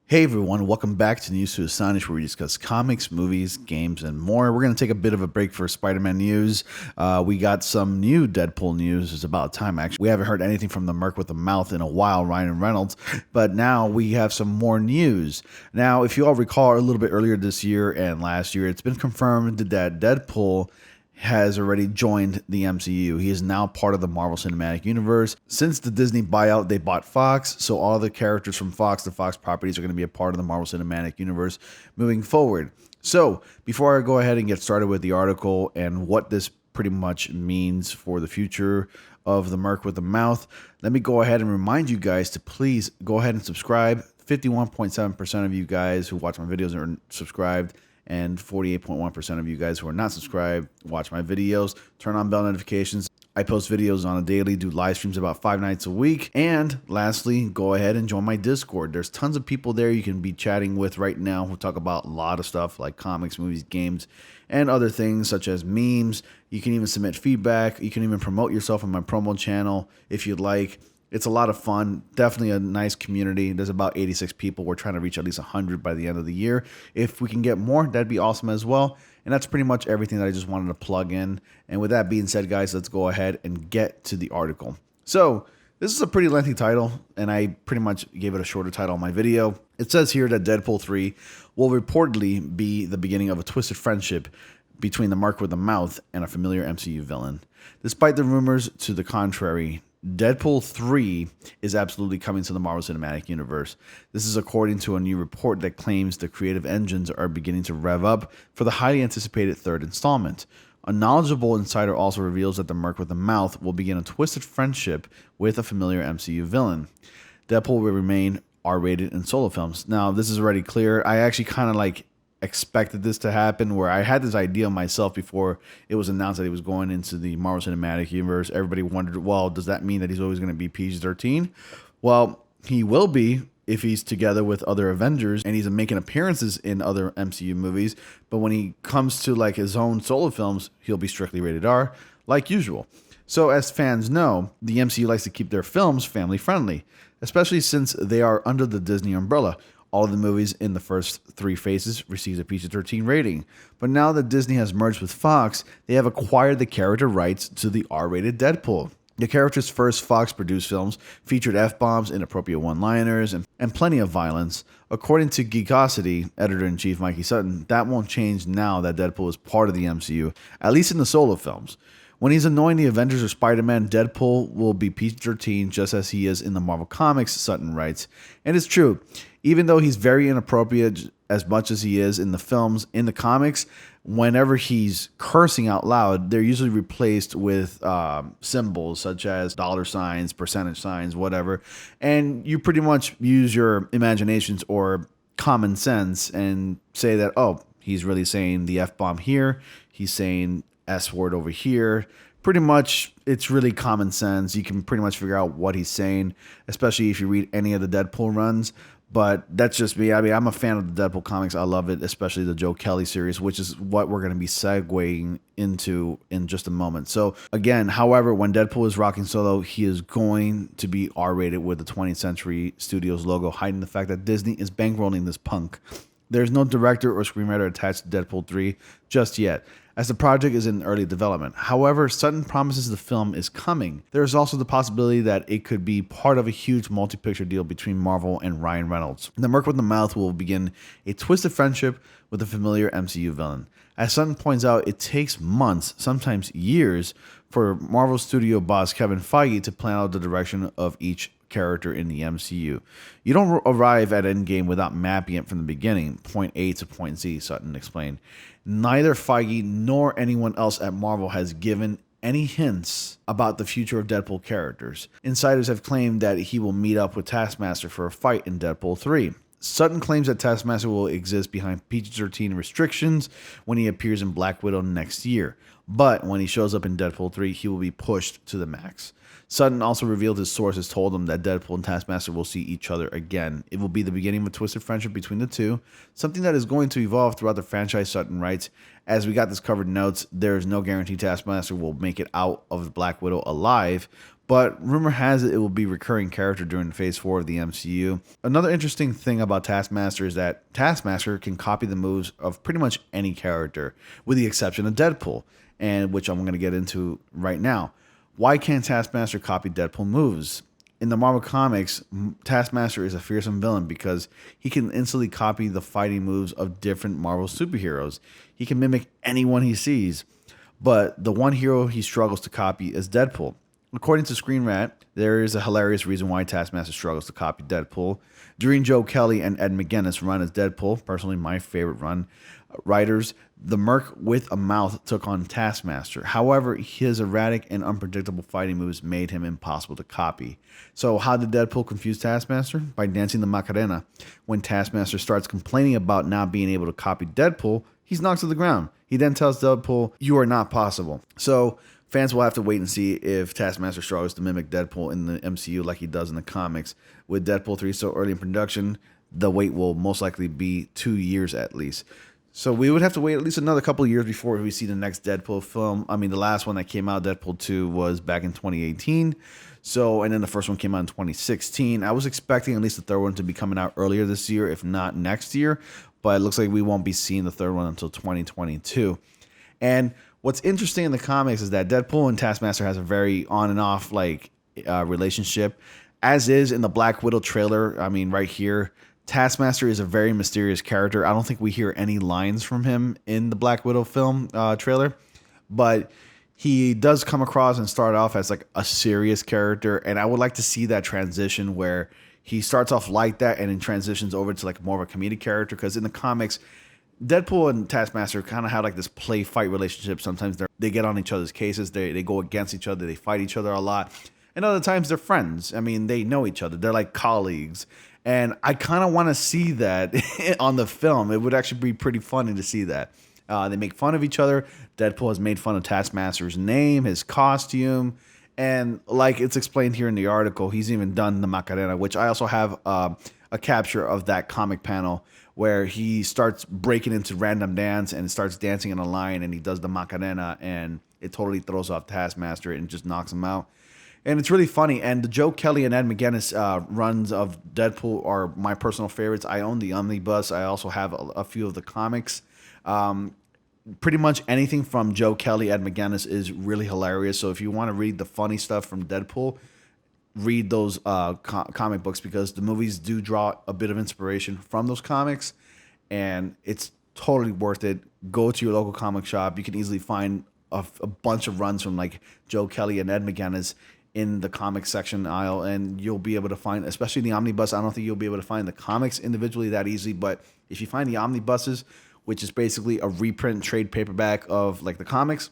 Hey everyone, welcome back to News to Astonish, where we discuss comics, movies, games, and more. We're going to take a bit of a break for Spider-Man news. We got some new Deadpool news. It's about time, actually. We haven't heard anything from the Merc with the Mouth in a while, Ryan Reynolds, but now we have some more news. Now, if you all recall, a little bit earlier this year and last year, it's been confirmed that Deadpool has already joined the MCU. He is now part of the Marvel Cinematic Universe. Since the Disney buyout, they bought Fox, so all the characters from Fox, the Fox properties, are going to be a part of the Marvel Cinematic Universe moving forward. So, before I go ahead and get started with the article and what this pretty much means for the future of the Merc with the Mouth, let me go ahead and remind you guys to please go ahead and subscribe. 51.7% of you guys who watch my videos are subscribed, and 48.1% of you guys who are not subscribed watch my videos. Turn on bell notifications. I post videos on a daily, do live streams about 5 nights a week. And lastly, go ahead and join my Discord. There's tons of people there you can be chatting with right now who talk about a lot of stuff like comics, movies, games, and other things such as memes. You can even submit feedback. You can even promote yourself on my promo channel if you'd like. It's a lot of fun. Definitely a nice community. There's about 86 people. We're trying to reach at least 100 by the end of the year. If we can get more, that'd be awesome as well. And that's pretty much everything that I just wanted to plug in. And with that being said, guys, let's go ahead and get to the article. So this is a pretty lengthy title, and I pretty much gave it a shorter title on my video. It says here that Deadpool 3 will reportedly be the beginning of a twisted friendship between the Merc with the Mouth and a familiar MCU villain. Despite the rumors to the contrary, Deadpool 3 is absolutely coming to the Marvel Cinematic Universe. This is according to a new report that claims the creative engines are beginning to rev up for the highly anticipated third installment. A knowledgeable insider also reveals that the Merc with the Mouth will begin a twisted friendship with a familiar MCU villain. Deadpool will remain R-rated in solo films. Now, this is already clear. I actually kind of expected this to happen, where I had this idea myself before it was announced that he was going into the Marvel Cinematic Universe. Everybody wondered, well, does that mean that he's always going to be PG-13? Well, he will be if he's together with other Avengers and he's making appearances in other MCU movies. But when he comes to his own solo films, he'll be strictly rated R, like usual. So as fans know, the MCU likes to keep their films family friendly, especially since they are under the Disney umbrella. All of the movies in the first 3 phases received a PG-13 rating. But now that Disney has merged with Fox, they have acquired the character rights to the R-rated Deadpool. The character's first Fox-produced films featured F-bombs, inappropriate one-liners, and plenty of violence. According to Geekosity editor-in-chief Mikey Sutton, that won't change now that Deadpool is part of the MCU, at least in the solo films. When he's annoying the Avengers or Spider-Man, Deadpool will be PG-13 just as he is in the Marvel Comics, Sutton writes. And it's true. Even though he's very inappropriate as much as he is in the films, in the comics, whenever he's cursing out loud, they're usually replaced with symbols such as dollar signs, percentage signs, whatever. And you pretty much use your imaginations or common sense and say that, oh, he's really saying the F-bomb here. He's saying S word over here. Pretty much, it's really common sense. You can pretty much figure out what he's saying, especially if you read any of the Deadpool runs. But that's just me. I mean, I'm a fan of the Deadpool comics. I love it, especially the Joe Kelly series, which is what we're going to be segueing into in just a moment. So again, however, when Deadpool is rocking solo, he is going to be R-rated with the 20th Century Studios logo, hiding the fact that Disney is bankrolling this punk. There's no director or screenwriter attached to Deadpool 3 just yet, as the project is in early development. However, Sutton promises the film is coming. There is also the possibility that it could be part of a huge multi-picture deal between Marvel and Ryan Reynolds. The Merc with the Mouth will begin a twisted friendship with a familiar MCU villain. As Sutton points out, it takes months, sometimes years, for Marvel studio boss Kevin Feige to plan out the direction of each character in the MCU. You don't arrive at Endgame without mapping it from the beginning, point A to point Z, Sutton explained. Neither Feige nor anyone else at Marvel has given any hints about the future of Deadpool characters. Insiders have claimed that he will meet up with Taskmaster for a fight in Deadpool 3. Sutton claims that Taskmaster will exist behind PG-13 restrictions when he appears in Black Widow next year. But when he shows up in Deadpool 3, he will be pushed to the max. Sutton also revealed his sources told him that Deadpool and Taskmaster will see each other again. It will be the beginning of a twisted friendship between the two, something that is going to evolve throughout the franchise, Sutton writes. As we got this covered notes, there is no guarantee Taskmaster will make it out of Black Widow alive, but rumor has it will be a recurring character during Phase 4 of the MCU. Another interesting thing about Taskmaster is that Taskmaster can copy the moves of pretty much any character, with the exception of Deadpool, and which I'm going to get into right now. Why can't Taskmaster copy Deadpool moves? In the Marvel Comics, Taskmaster is a fearsome villain because he can instantly copy the fighting moves of different Marvel superheroes. He can mimic anyone he sees, but the one hero he struggles to copy is Deadpool. According to Screen Rant, there is a hilarious reason why Taskmaster struggles to copy Deadpool. During Joe Kelly and Ed McGuinness' run as Deadpool, personally my favorite run, writers, the Merc with a mouth took on Taskmaster. However, his erratic and unpredictable fighting moves made him impossible to copy. So how did Deadpool confuse Taskmaster? By dancing the Macarena. When Taskmaster starts complaining about not being able to copy Deadpool, he's knocked to the ground. He then tells Deadpool, "You are not possible." So fans will have to wait and see if Taskmaster struggles to mimic Deadpool in the MCU like he does in the comics. With Deadpool 3 so early in production, the wait will most likely be 2 years at least. So we would have to wait at least another couple of years before we see the next Deadpool film. I mean, the last one that came out, Deadpool 2, was back in 2018. So, and then the first one came out in 2016. I was expecting at least the third one to be coming out earlier this year, if not next year. But it looks like we won't be seeing the third one until 2022. And what's interesting in the comics is that Deadpool and Taskmaster has a very on and off relationship, as is in the Black Widow trailer. I mean, right here, Taskmaster is a very mysterious character. I don't think we hear any lines from him in the Black Widow film trailer, but he does come across and start off as like a serious character, and I would like to see that transition where he starts off like that and then transitions over to like more of a comedic character, because in the comics, Deadpool and Taskmaster kind of have like this play fight relationship. Sometimes they get on each other's cases, they go against each other, they fight each other a lot, and other times they're friends. I mean, they know each other, they're like colleagues. And I kind of want to see that on the film. It would actually be pretty funny to see that. They make fun of each other. Deadpool has made fun of Taskmaster's name, his costume, and like it's explained here in the article, he's even done the Macarena, which I also have a capture of that comic panel where he starts breaking into random dance and starts dancing in a line, and he does the Macarena, and it totally throws off Taskmaster and just knocks him out. And it's really funny. And the Joe Kelly and Ed McGuinness runs of Deadpool are my personal favorites. I own the omnibus. I also have a few of the comics. Pretty much anything from Joe Kelly, Ed McGuinness is really hilarious. So if you want to read the funny stuff from Deadpool, read those comic books, because the movies do draw a bit of inspiration from those comics. And it's totally worth it. Go to your local comic shop. You can easily find a bunch of runs from like Joe Kelly and Ed McGuinness in the comic section aisle, and you'll be able to find, especially the omnibus. I don't think you'll be able to find the comics individually that easily, but if you find the omnibuses, which is basically a reprint trade paperback of like the comics,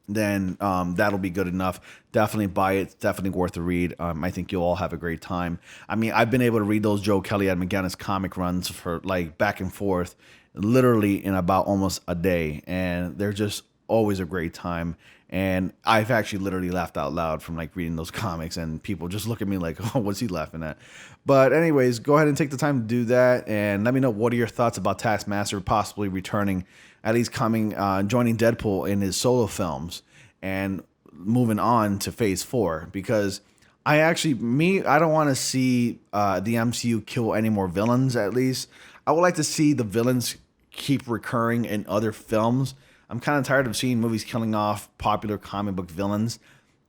then that'll be good enough. Definitely buy it. It's definitely worth the read. I think you'll all have a great time. I mean, I've been able to read those Joe Kelly and McGuinness comic runs for like back and forth, literally in about almost a day, and they're just always a great time. And I've actually literally laughed out loud from like reading those comics, and people just look at me like, oh, what's he laughing at? But anyways, go ahead and take the time to do that, and let me know what are your thoughts about Taskmaster possibly returning, at least coming, joining Deadpool in his solo films and moving on to Phase 4, because I don't want to see the MCU kill any more villains. At least I would like to see the villains keep recurring in other films. I'm kind of tired of seeing movies killing off popular comic book villains,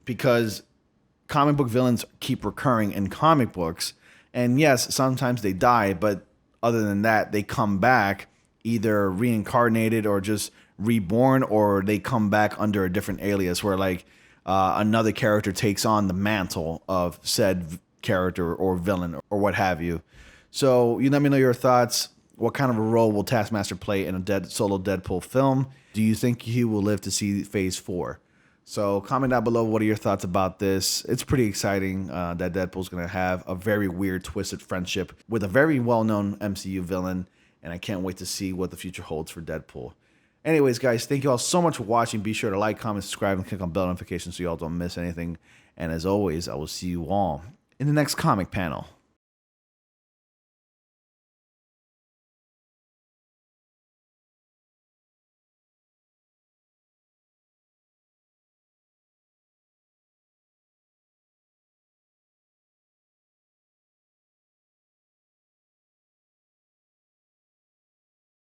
because comic book villains keep recurring in comic books. And yes, sometimes they die, but other than that, they come back either reincarnated or just reborn, or they come back under a different alias where like another character takes on the mantle of said character or villain or what have you. So you let me know your thoughts. What kind of a role will Taskmaster play in a solo Deadpool film? Do you think he will live to see Phase 4? So comment down below. What are your thoughts about this? It's pretty exciting that Deadpool's going to have a very weird, twisted friendship with a very well-known MCU villain. And I can't wait to see what the future holds for Deadpool. Anyways, guys, thank you all so much for watching. Be sure to like, comment, subscribe, and click on bell notifications so you all don't miss anything. And as always, I will see you all in the next comic panel.